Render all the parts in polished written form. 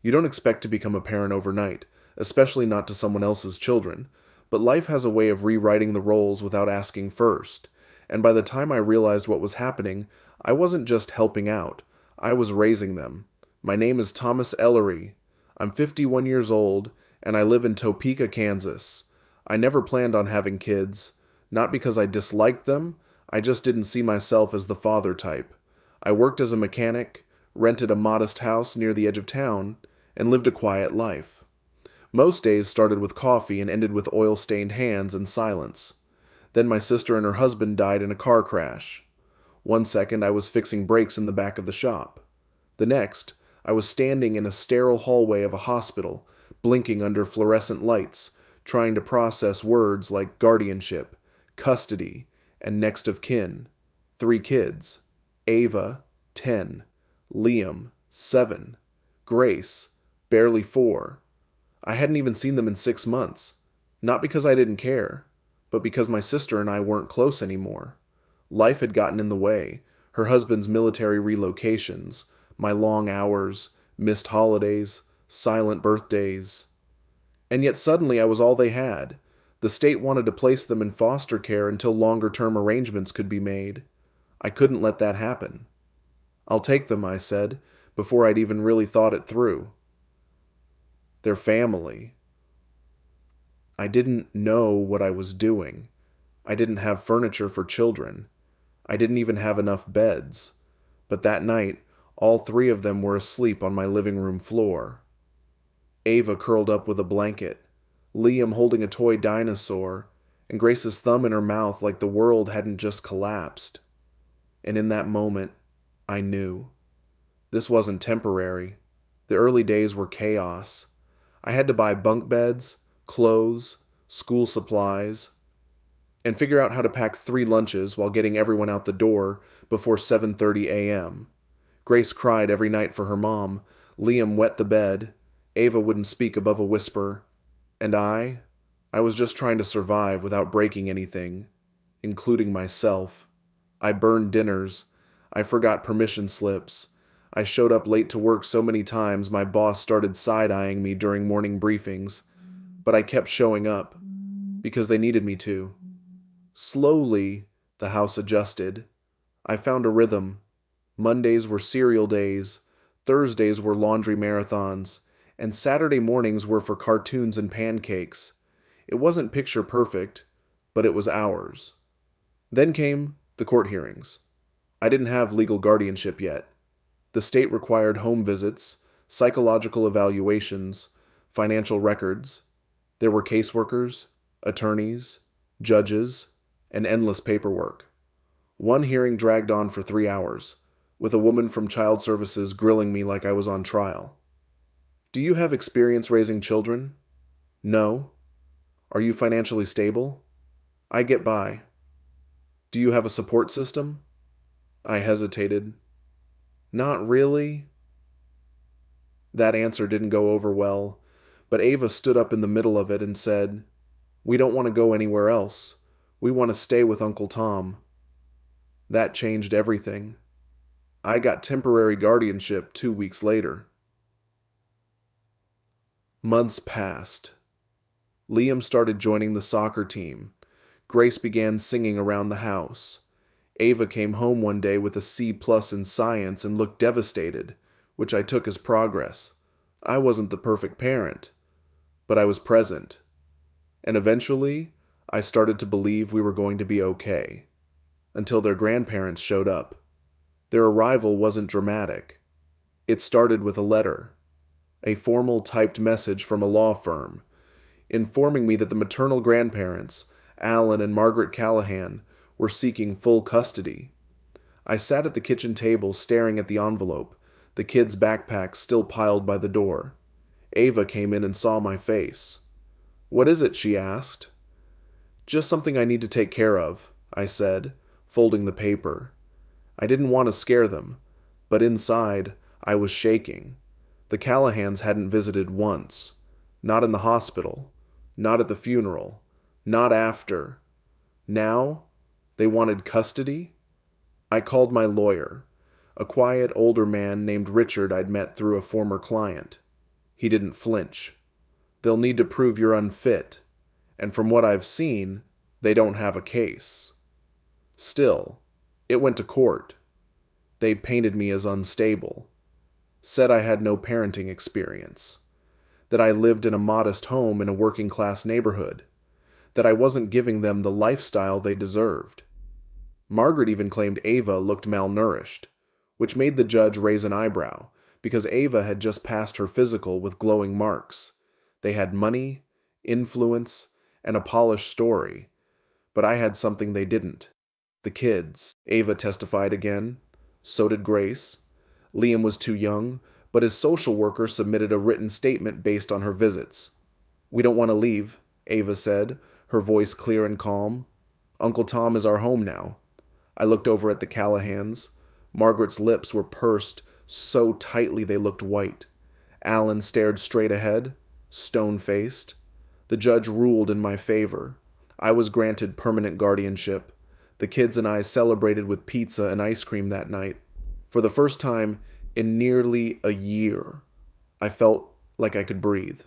You don't expect to become a parent overnight, especially not to someone else's children, but life has a way of rewriting the roles without asking first, and by the time I realized what was happening, I wasn't just helping out, I was raising them. My name is Thomas Ellery. I'm 51 years old, and I live in Topeka, Kansas. I never planned on having kids, not because I disliked them, I just didn't see myself as the father type. I worked as a mechanic, rented a modest house near the edge of town, and lived a quiet life. Most days started with coffee and ended with oil-stained hands and silence. Then my sister and her husband died in a car crash. One second I was fixing brakes in the back of the shop. The next, I was standing in a sterile hallway of a hospital, blinking under fluorescent lights, trying to process words like guardianship, custody, and next of kin. 3 kids. Ava, 10. Liam, 7. Grace, barely 4. I hadn't even seen them in 6 months. Not because I didn't care, but because my sister and I weren't close anymore. Life had gotten in the way, her husband's military relocations, my long hours, missed holidays, silent birthdays. And yet suddenly I was all they had. The state wanted to place them in foster care until longer-term arrangements could be made. I couldn't let that happen. "I'll take them," I said, before I'd even really thought it through. Their family. I didn't know what I was doing. I didn't have furniture for children. I didn't even have enough beds. But that night, all 3 of them were asleep on my living room floor. Ava curled up with a blanket, Liam holding a toy dinosaur, and Grace's thumb in her mouth like the world hadn't just collapsed. And in that moment, I knew. This wasn't temporary. The early days were chaos. I had to buy bunk beds, clothes, school supplies, and figure out how to pack 3 lunches while getting everyone out the door before 7:30 a.m. Grace cried every night for her mom, Liam wet the bed, Ava wouldn't speak above a whisper, and I was just trying to survive without breaking anything, including myself. I burned dinners, I forgot permission slips, I showed up late to work so many times my boss started side-eyeing me during morning briefings, but I kept showing up, because they needed me to. Slowly, the house adjusted. I found a rhythm. Mondays were cereal days, Thursdays were laundry marathons, and Saturday mornings were for cartoons and pancakes. It wasn't picture perfect, but it was ours. Then came the court hearings. I didn't have legal guardianship yet. The state required home visits, psychological evaluations, financial records. There were caseworkers, attorneys, judges, and endless paperwork. One hearing dragged on for 3 hours, with a woman from Child Services grilling me like I was on trial. "Do you have experience raising children?" "No." "Are you financially stable?" "I get by." "Do you have a support system?" I hesitated. "Not really." That answer didn't go over well, but Ava stood up in the middle of it and said, "We don't want to go anywhere else. We want to stay with Uncle Tom." That changed everything. I got temporary guardianship 2 weeks later. Months passed. Liam started joining the soccer team. Grace began singing around the house. Ava came home one day with a C+ in science and looked devastated, which I took as progress. I wasn't the perfect parent, but I was present. And eventually, I started to believe we were going to be okay. Until their grandparents showed up. Their arrival wasn't dramatic. It started with a letter. A formal typed message from a law firm, informing me that the maternal grandparents, Alan and Margaret Callahan, were seeking full custody. I sat at the kitchen table staring at the envelope, the kids' backpacks still piled by the door. Ava came in and saw my face. "What is it?" she asked. "Just something I need to take care of," I said, folding the paper. I didn't want to scare them, but inside, I was shaking. The Callahans hadn't visited once. Not in the hospital. Not at the funeral. Not after. Now, they wanted custody? I called my lawyer, a quiet older man named Richard I'd met through a former client. He didn't flinch. They'll need to prove you're unfit, and from what I've seen, they don't have a case. Still, it went to court. They painted me as unstable, said I had no parenting experience, that I lived in a modest home in a working-class neighborhood, that I wasn't giving them the lifestyle they deserved. Margaret even claimed Ava looked malnourished, which made the judge raise an eyebrow, because Ava had just passed her physical with glowing marks. They had money, influence, and a polished story, but I had something they didn't. The kids. Ava testified again. So did Grace. Liam was too young, but his social worker submitted a written statement based on her visits. "We don't want to leave," Ava said, her voice clear and calm. "Uncle Tom is our home now." I looked over at the Callahans. Margaret's lips were pursed so tightly they looked white. Alan stared straight ahead, stone-faced. The judge ruled in my favor. I was granted permanent guardianship. The kids and I celebrated with pizza and ice cream that night. For the first time in nearly a year, I felt like I could breathe.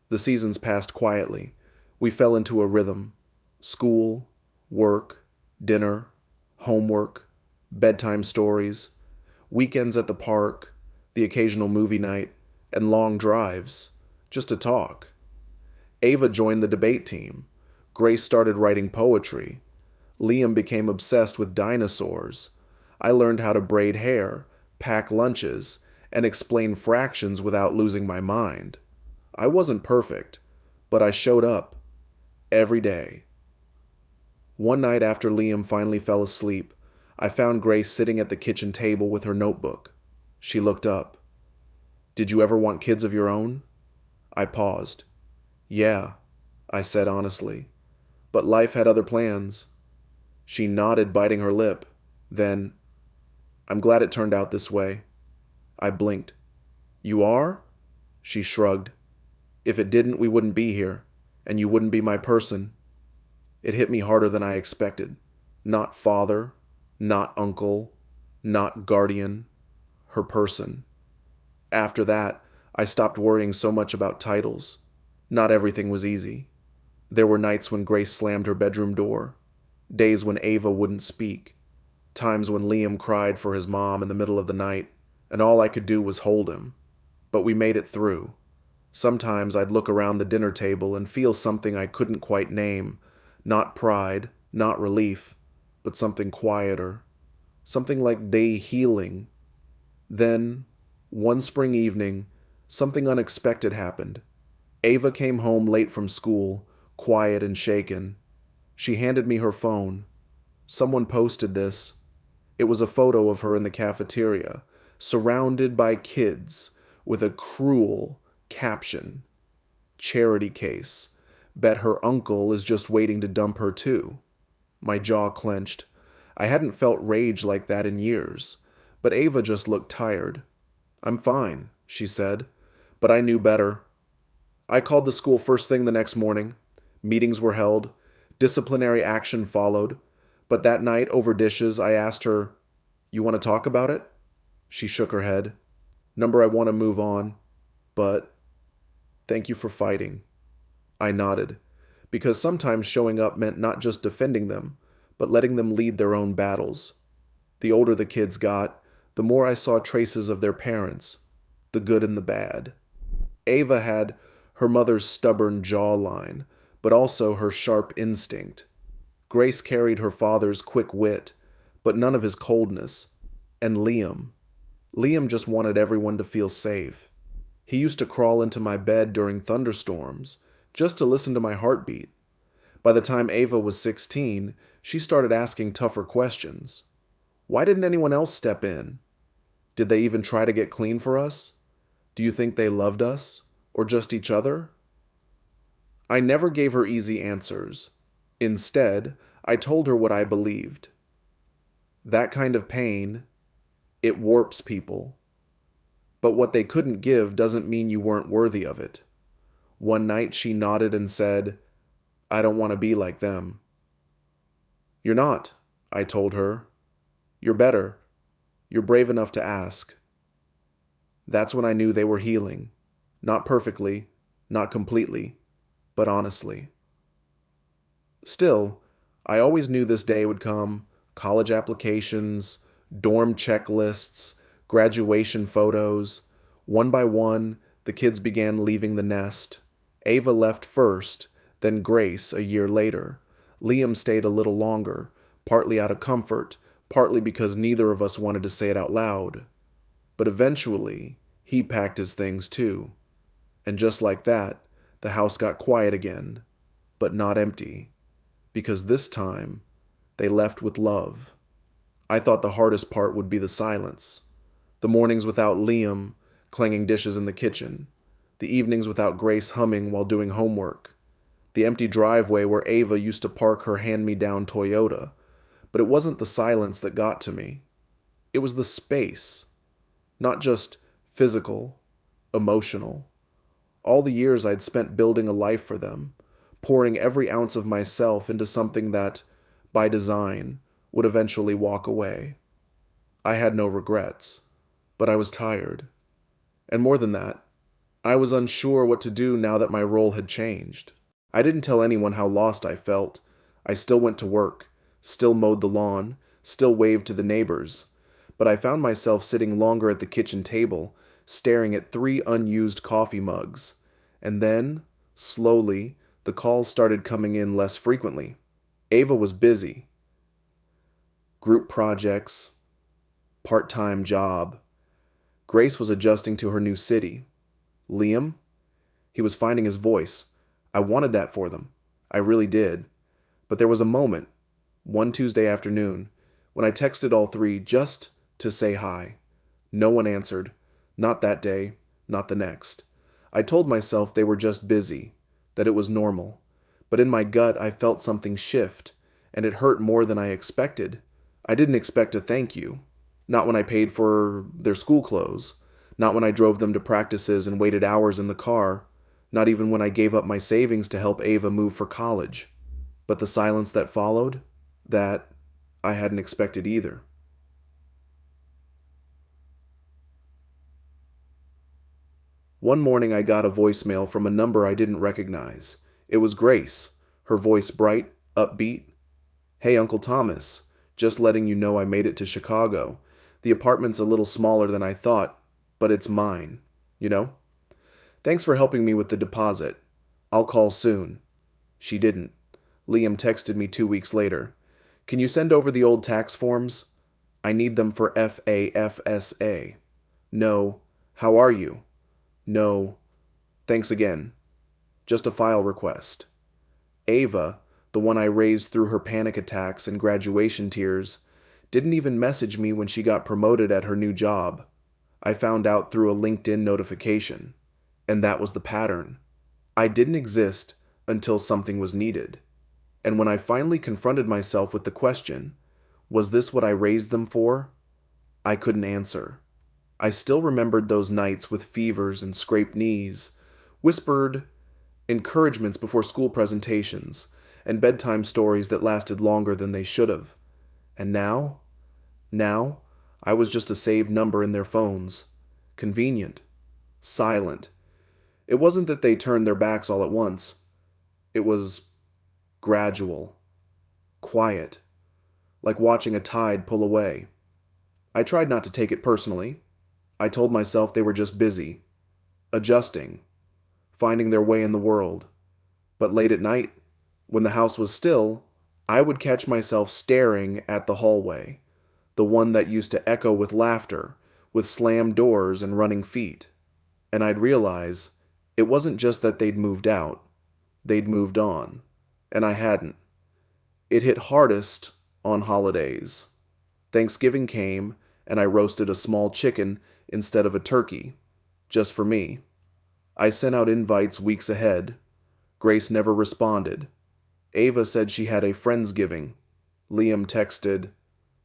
The seasons passed quietly. We fell into a rhythm. School, work, dinner, homework, bedtime stories, weekends at the park, the occasional movie night, and long drives, just to talk. Ava joined the debate team. Grace started writing poetry. Liam became obsessed with dinosaurs. I learned how to braid hair, pack lunches, and explain fractions without losing my mind. I wasn't perfect, but I showed up every day. One night after Liam finally fell asleep, I found Grace sitting at the kitchen table with her notebook. She looked up. "Did you ever want kids of your own?" I paused. "Yeah," I said honestly, "but life had other plans." She nodded, biting her lip. Then, "I'm glad it turned out this way." I blinked. "You are?" She shrugged. "If it didn't, we wouldn't be here, and you wouldn't be my person." It hit me harder than I expected. Not father, not uncle, not guardian, her person. After that, I stopped worrying so much about titles. Not everything was easy. There were nights when Grace slammed her bedroom door, days when Ava wouldn't speak, times when Liam cried for his mom in the middle of the night, and all I could do was hold him. But we made it through. Sometimes I'd look around the dinner table and feel something I couldn't quite name. Not pride, not relief, but something quieter. Something like day healing. Then, one spring evening, something unexpected happened. Ava came home late from school, quiet and shaken. She handed me her phone. Someone posted this. It was a photo of her in the cafeteria, surrounded by kids, with a cruel caption. "Charity case. Bet her uncle is just waiting to dump her too." My jaw clenched. I hadn't felt rage like that in years, but Ava just looked tired. "I'm fine," she said, but I knew better. I called the school first thing the next morning. Meetings were held. Disciplinary action followed. But that night, over dishes, I asked her, "You want to talk about it?" She shook her head. "Number, I want to move on. But thank you for fighting." I nodded, because sometimes showing up meant not just defending them, but letting them lead their own battles. The older the kids got, the more I saw traces of their parents, the good and the bad. Ava had her mother's stubborn jawline, but also her sharp instinct. Grace carried her father's quick wit, but none of his coldness. And Liam just wanted everyone to feel safe. He used to crawl into my bed during thunderstorms, just to listen to my heartbeat. By the time Ava was 16, she started asking tougher questions. Why didn't anyone else step in? Did they even try to get clean for us? Do you think they loved us? Or just each other? I never gave her easy answers. Instead, I told her what I believed. That kind of pain, it warps people. But what they couldn't give doesn't mean you weren't worthy of it. One night she nodded and said, "I don't want to be like them." "You're not," I told her. "You're better. You're brave enough to ask." That's when I knew they were healing. Not perfectly, not completely, but honestly. Still, I always knew this day would come: college applications, dorm checklists, graduation photos. One by one, the kids began leaving the nest. Ava left first, then Grace a year later. Liam stayed a little longer, partly out of comfort, partly because neither of us wanted to say it out loud. But eventually, he packed his things too. And just like that, the house got quiet again, but not empty, because this time, they left with love. I thought the hardest part would be the silence. The mornings without Liam clanging dishes in the kitchen. The evenings without Grace humming while doing homework. The empty driveway where Ava used to park her hand-me-down Toyota. But it wasn't the silence that got to me. It was the space. Not just physical, emotional. All the years I'd spent building a life for them, pouring every ounce of myself into something that, by design, would eventually walk away. I had no regrets, but I was tired. And more than that, I was unsure what to do now that my role had changed. I didn't tell anyone how lost I felt. I still went to work, still mowed the lawn, still waved to the neighbors. But I found myself sitting longer at the kitchen table, staring at 3 unused coffee mugs. And then, slowly, the calls started coming in less frequently. Ava was busy. Group projects, part-time job. Grace was adjusting to her new city. Liam? He was finding his voice. I wanted that for them. I really did. But there was a moment, one Tuesday afternoon, when I texted all 3 just to say hi. No one answered. Not that day, not the next. I told myself they were just busy, that it was normal. But in my gut, I felt something shift, and it hurt more than I expected. I didn't expect a thank you. Not when I paid for their school clothes. Not when I drove them to practices and waited hours in the car. Not even when I gave up my savings to help Ava move for college. But the silence that followed, that I hadn't expected either. One morning I got a voicemail from a number I didn't recognize. It was Grace, her voice bright, upbeat. "Hey, Uncle Thomas. Just letting you know I made it to Chicago. The apartment's a little smaller than I thought, but it's mine. You know? Thanks for helping me with the deposit. I'll call soon." She didn't. Liam texted me 2 weeks later. "Can you send over the old tax forms? I need them for FAFSA. No. How are you? No. Thanks again. Just a file request." Ava, the one I raised through her panic attacks and graduation tears, didn't even message me when she got promoted at her new job. I found out through a LinkedIn notification. And that was the pattern. I didn't exist until something was needed. And when I finally confronted myself with the question, was this what I raised them for? I couldn't answer. I still remembered those nights with fevers and scraped knees, whispered encouragements before school presentations, and bedtime stories that lasted longer than they should have. And now, I was just a saved number in their phones. Convenient. Silent. It wasn't that they turned their backs all at once. It was gradual. Quiet. Like watching a tide pull away. I tried not to take it personally. I told myself they were just busy. Adjusting. Finding their way in the world. But late at night, when the house was still, I would catch myself staring at the hallway, the one that used to echo with laughter, with slammed doors and running feet. And I'd realize it wasn't just that they'd moved out, they'd moved on, and I hadn't. It hit hardest on holidays. Thanksgiving came, and I roasted a small chicken instead of a turkey, just for me. I sent out invites weeks ahead. Grace never responded. Ava said she had a Friendsgiving. Liam texted,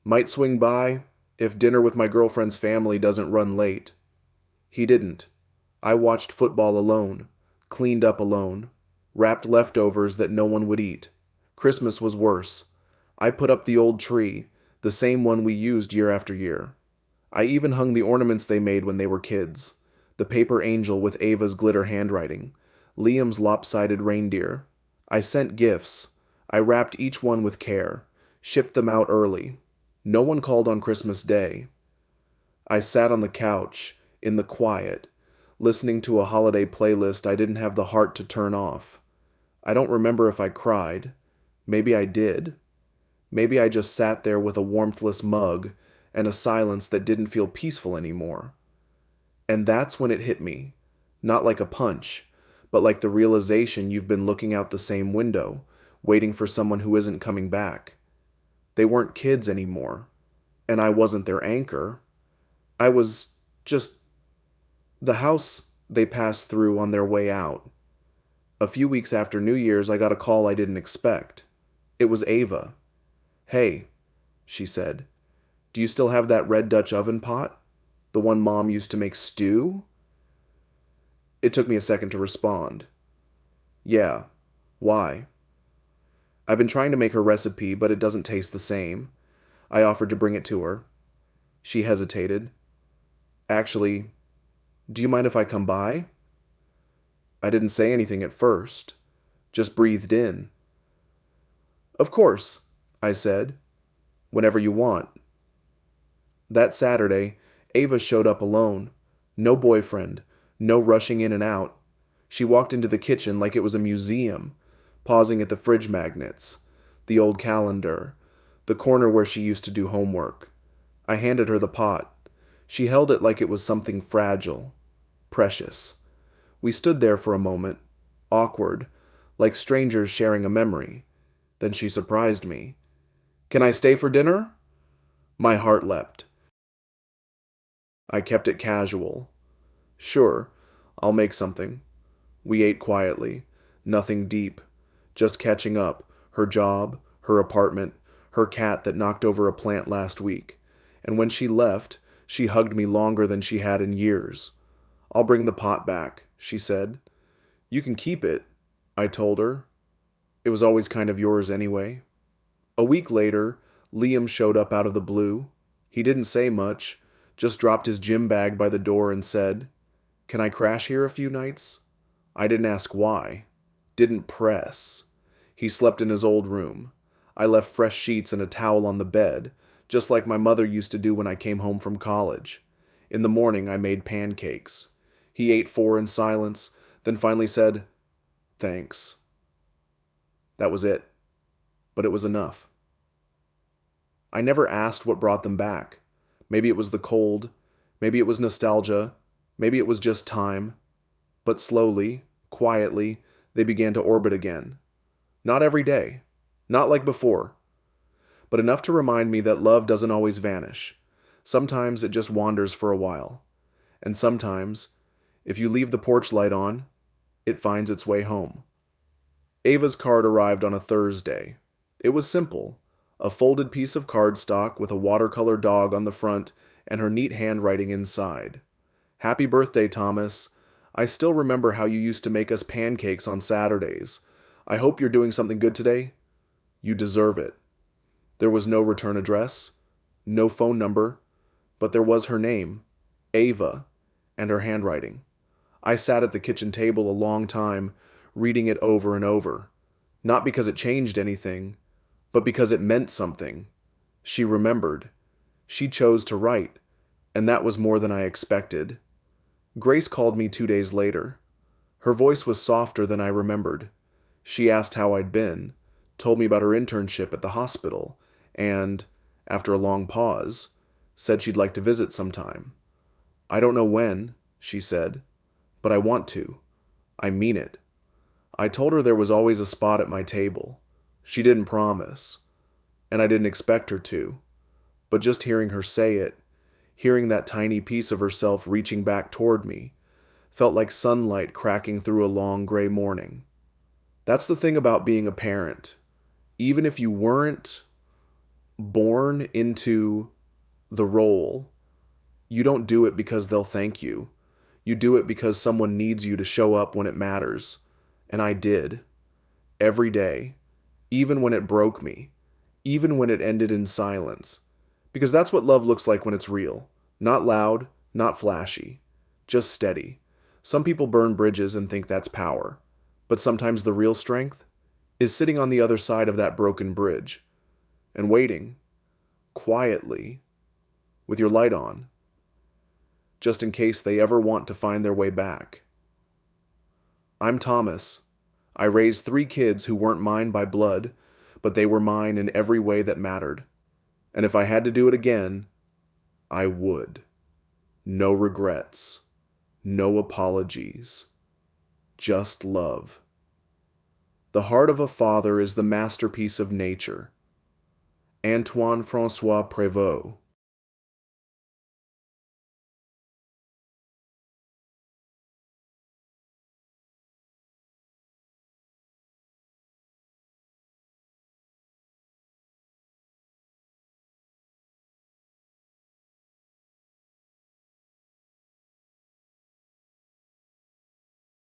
"Might swing by if dinner with my girlfriend's family doesn't run late." He didn't. I watched football alone, cleaned up alone, wrapped leftovers that no one would eat. Christmas was worse. I put up the old tree, the same one we used year after year. I even hung the ornaments they made when they were kids. the paper angel with Ava's glitter handwriting, Liam's lopsided reindeer. I sent gifts. I wrapped each one with care, shipped them out early. No one called on Christmas Day. I sat on the couch, in the quiet, listening to a holiday playlist I didn't have the heart to turn off. I don't remember if I cried. Maybe I did. Maybe I just sat there with a warmthless mug and a silence that didn't feel peaceful anymore. And that's when it hit me. Not like a punch, but like the realization you've been looking out the same window, waiting for someone who isn't coming back. They weren't kids anymore, and I wasn't their anchor. I was just the house they passed through on their way out. A few weeks after New Year's, I got a call I didn't expect. It was Ava. "Hey," she said, "do you still have that red Dutch oven pot? The one Mom used to make stew?" It took me a second to respond. "Yeah. Why?" "I've been trying to make her recipe, but it doesn't taste the same." I offered to bring it to her. She hesitated. "Actually, do you mind if I come by?" I didn't say anything at first, just breathed in. "Of course," I said, "whenever you want." That Saturday, Ava showed up alone. No boyfriend, no rushing in and out. She walked into the kitchen like it was a museum, pausing at the fridge magnets, the old calendar, the corner where she used to do homework. I handed her the pot. She held it like it was something fragile, precious. We stood there for a moment, awkward, like strangers sharing a memory. Then she surprised me. "Can I stay for dinner?" My heart leapt. I kept it casual. "Sure, I'll make something." We ate quietly, nothing deep, just catching up, her job, her apartment, her cat that knocked over a plant last week. And when she left, she hugged me longer than she had in years. "I'll bring the pot back," she said. "You can keep it," I told her. "It was always kind of yours anyway." A week later, Liam showed up out of the blue. He didn't say much, just dropped his gym bag by the door and said, "Can I crash here a few nights?" I didn't ask why. Didn't press. He slept in his old room. I left fresh sheets and a towel on the bed, just like my mother used to do when I came home from college. In the morning, I made pancakes. He ate 4 in silence, then finally said, "Thanks." That was it. But it was enough. I never asked what brought them back. Maybe it was the cold. Maybe it was nostalgia. Maybe it was just time. But slowly, quietly, they began to orbit again. Not every day. Not like before. But enough to remind me that love doesn't always vanish. Sometimes it just wanders for a while. And sometimes, if you leave the porch light on, it finds its way home. Ava's card arrived on a Thursday. It was simple. A folded piece of cardstock with a watercolor dog on the front and her neat handwriting inside. "Happy birthday, Thomas. I still remember how you used to make us pancakes on Saturdays. I hope you're doing something good today. You deserve it." There was no return address, no phone number, but there was her name, Ava, and her handwriting. I sat at the kitchen table a long time, reading it over and over. Not because it changed anything, but because it meant something. She remembered. She chose to write, and that was more than I expected. Grace called me 2 days later. Her voice was softer than I remembered. She asked how I'd been, told me about her internship at the hospital, and, after a long pause, said she'd like to visit sometime. "I don't know when," she said, "but I want to. I mean it." I told her there was always a spot at my table. She didn't promise, and I didn't expect her to. But just hearing her say it, hearing that tiny piece of herself reaching back toward me, felt like sunlight cracking through a long gray morning. That's the thing about being a parent. Even if you weren't born into the role, you don't do it because they'll thank you. You do it because someone needs you to show up when it matters. And I did. Every day. Even when it broke me. Even when it ended in silence. Because that's what love looks like when it's real. Not loud, not flashy. just steady. Some people burn bridges and think that's power, but sometimes the real strength is sitting on the other side of that broken bridge and waiting, quietly, with your light on, just in case they ever want to find their way back. I'm Thomas. I raised 3 kids who weren't mine by blood, but they were mine in every way that mattered. And if I had to do it again, I would. No regrets. No apologies. Just love. The heart of a father is the masterpiece of nature. Antoine Francois Prévost.